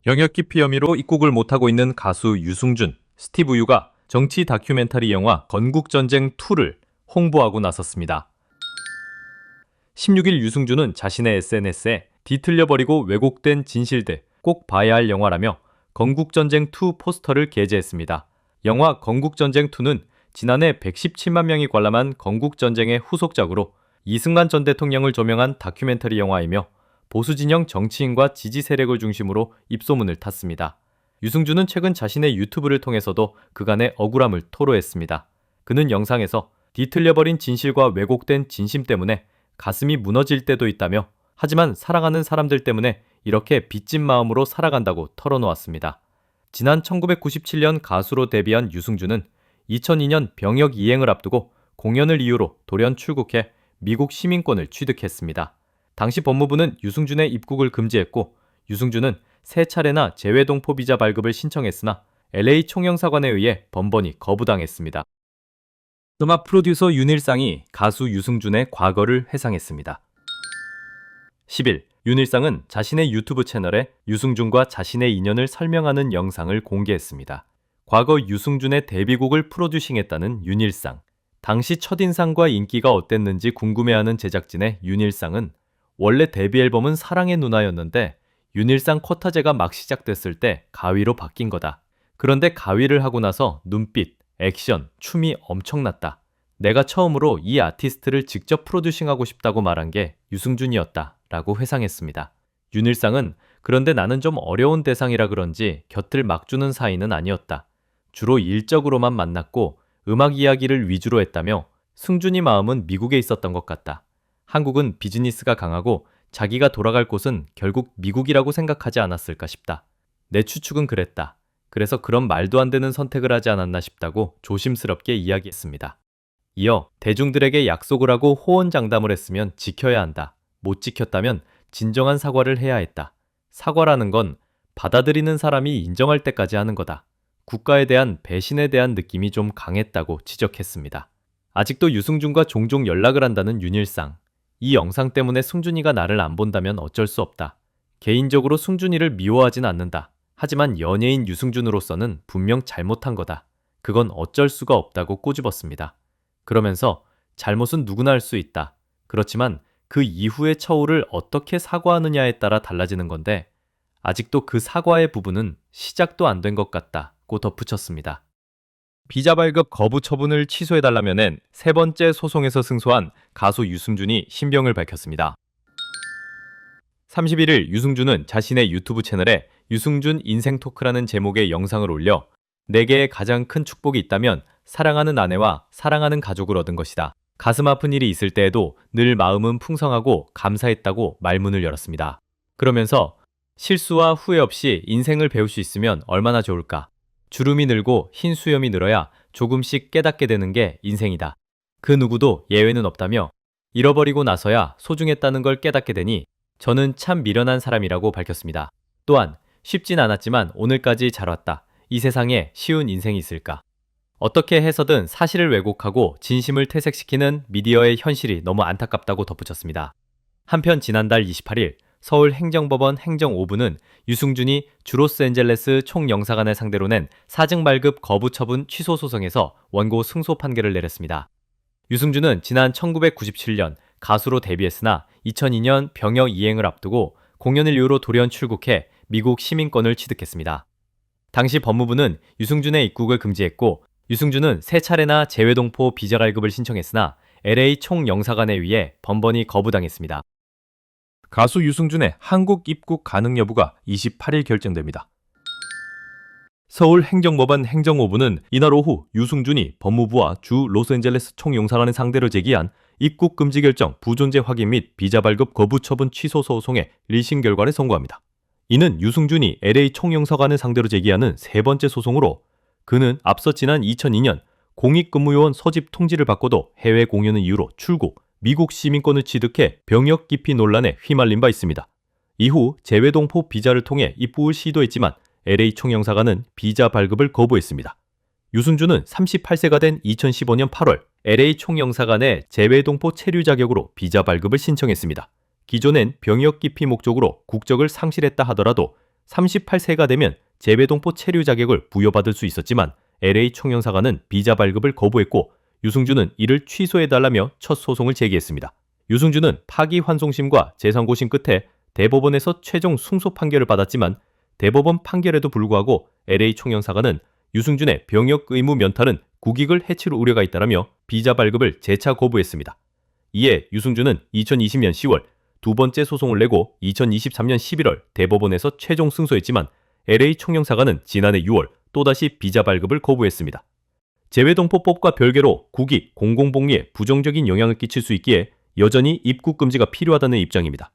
영역 기피 혐의로 입국을 못하고 있는 가수 유승준, 스티브 유가 정치 다큐멘터리 영화 건국전쟁2를 홍보하고 나섰습니다. 16일 유승준은 자신의 SNS에 뒤틀려버리고 왜곡된 진실들 꼭 봐야 할 영화라며 건국전쟁2 포스터를 게재했습니다. 영화 건국전쟁2는 지난해 117만 명이 관람한 건국전쟁의 후속작으로 이승만 전 대통령을 조명한 다큐멘터리 영화이며 보수진영 정치인과 지지 세력을 중심으로 입소문을 탔습니다. 유승준은 최근 자신의 유튜브를 통해서도 그간의 억울함을 토로했습니다. 그는 영상에서 뒤틀려버린 진실과 왜곡된 진심 때문에 가슴이 무너질 때도 있다며 하지만 사랑하는 사람들 때문에 이렇게 빚진 마음으로 살아간다고 털어놓았습니다. 지난 1997년 가수로 데뷔한 유승준은 2002년 병역 이행을 앞두고 공연을 이유로 돌연 출국해 미국 시민권을 취득했습니다. 당시 법무부는 유승준의 입국을 금지했고 유승준은 세 차례나 재외동포 비자 발급을 신청했으나 LA 총영사관에 의해 번번이 거부당했습니다. 음악 프로듀서 윤일상이 가수 유승준의 과거를 회상했습니다. 10일 윤일상은 자신의 유튜브 채널에 유승준과 자신의 인연을 설명하는 영상을 공개했습니다. 과거 유승준의 데뷔곡을 프로듀싱했다는 윤일상. 당시 첫인상과 인기가 어땠는지 궁금해하는 제작진의 윤일상은 원래 데뷔 앨범은 사랑의 누나였는데 윤일상 쿼타제가 막 시작됐을 때 가위로 바뀐 거다. 그런데 가위를 하고 나서 눈빛, 액션, 춤이 엄청났다. 내가 처음으로 이 아티스트를 직접 프로듀싱하고 싶다고 말한 게 유승준이었다 라고 회상했습니다. 윤일상은 그런데 나는 좀 어려운 대상이라 그런지 곁을 막 주는 사이는 아니었다. 주로 일적으로만 만났고 음악 이야기를 위주로 했다며 승준이 마음은 미국에 있었던 것 같다. 한국은 비즈니스가 강하고 자기가 돌아갈 곳은 결국 미국이라고 생각하지 않았을까 싶다. 내 추측은 그랬다. 그래서 그런 말도 안 되는 선택을 하지 않았나 싶다고 조심스럽게 이야기했습니다. 이어 대중들에게 약속을 하고 호언장담을 했으면 지켜야 한다. 못 지켰다면 진정한 사과를 해야 했다. 사과라는 건 받아들이는 사람이 인정할 때까지 하는 거다. 국가에 대한 배신에 대한 느낌이 좀 강했다고 지적했습니다. 아직도 유승준과 종종 연락을 한다는 윤일상. 이 영상 때문에 승준이가 나를 안 본다면 어쩔 수 없다. 개인적으로 승준이를 미워하진 않는다. 하지만 연예인 유승준으로서는 분명 잘못한 거다. 그건 어쩔 수가 없다고 꼬집었습니다. 그러면서 잘못은 누구나 할 수 있다. 그렇지만 그 이후의 처우를 어떻게 사과하느냐에 따라 달라지는 건데 아직도 그 사과의 부분은 시작도 안 된 것 같다고 덧붙였습니다. 비자 발급 거부 처분을 취소해달라며 낸 세 번째 소송에서 승소한 가수 유승준이 신병을 밝혔습니다. 31일 유승준은 자신의 유튜브 채널에 유승준 인생 토크라는 제목의 영상을 올려 내게의 가장 큰 축복이 있다면 사랑하는 아내와 사랑하는 가족을 얻은 것이다. 가슴 아픈 일이 있을 때에도 늘 마음은 풍성하고 감사했다고 말문을 열었습니다. 그러면서 실수와 후회 없이 인생을 배울 수 있으면 얼마나 좋을까. 주름이 늘고 흰 수염이 늘어야 조금씩 깨닫게 되는 게 인생이다. 그 누구도 예외는 없다며 잃어버리고 나서야 소중했다는 걸 깨닫게 되니 저는 참 미련한 사람이라고 밝혔습니다. 또한 쉽진 않았지만 오늘까지 잘 왔다. 이 세상에 쉬운 인생이 있을까. 어떻게 해서든 사실을 왜곡하고 진심을 퇴색시키는 미디어의 현실이 너무 안타깝다고 덧붙였습니다. 한편 지난달 28일 서울행정법원 행정 5부는 유승준이 주로스앤젤레스 총영사관을 상대로 낸 사증 발급 거부 처분 취소 소송에서 원고 승소 판결을 내렸습니다. 유승준은 지난 1997년 가수로 데뷔했으나 2002년 병역 이행을 앞두고 공연을 이유로 돌연 출국해 미국 시민권을 취득했습니다. 당시 법무부는 유승준의 입국을 금지했고 유승준은 세 차례나 재외동포 비자 발급을 신청했으나 LA 총영사관에 의해 번번이 거부당했습니다. 가수 유승준의 한국 입국 가능 여부가 28일 결정됩니다. 서울행정법원 행정 5부는 이날 오후 유승준이 법무부와 주 로스앤젤레스 총영사관을 상대로 제기한 입국 금지 결정 부존재 확인 및 비자 발급 거부 처분 취소 소송의 1심 결과를 선고합니다. 이는 유승준이 LA 총영사관을 상대로 제기하는 세 번째 소송으로 그는 앞서 지난 2002년 공익근무요원 소집 통지를 받고도 해외 공연을 이유로 출국, 미국 시민권을 취득해 병역 기피 논란에 휘말린 바 있습니다. 이후 재외동포 비자를 통해 입국을 시도했지만 LA 총영사관은 비자 발급을 거부했습니다. 유승준은 38세가 된 2015년 8월 LA 총영사관에 재외동포 체류 자격으로 비자 발급을 신청했습니다. 기존엔 병역 기피 목적으로 국적을 상실했다 하더라도 38세가 되면 재외동포 체류 자격을 부여받을 수 있었지만 LA 총영사관은 비자 발급을 거부했고 유승준은 이를 취소해달라며 첫 소송을 제기했습니다. 유승준은 파기환송심과 재상고심 끝에 대법원에서 최종 승소 판결을 받았지만 대법원 판결에도 불구하고 LA 총영사관은 유승준의 병역 의무 면탈은 국익을 해칠 우려가 있다라며 비자 발급을 재차 거부했습니다. 이에 유승준은 2020년 10월 두 번째 소송을 내고 2023년 11월 대법원에서 최종 승소했지만 LA 총영사관은 지난해 6월 또다시 비자 발급을 거부했습니다. 재외동포법과 별개로 국익, 공공복리에 부정적인 영향을 끼칠 수 있기에 여전히 입국 금지가 필요하다는 입장입니다.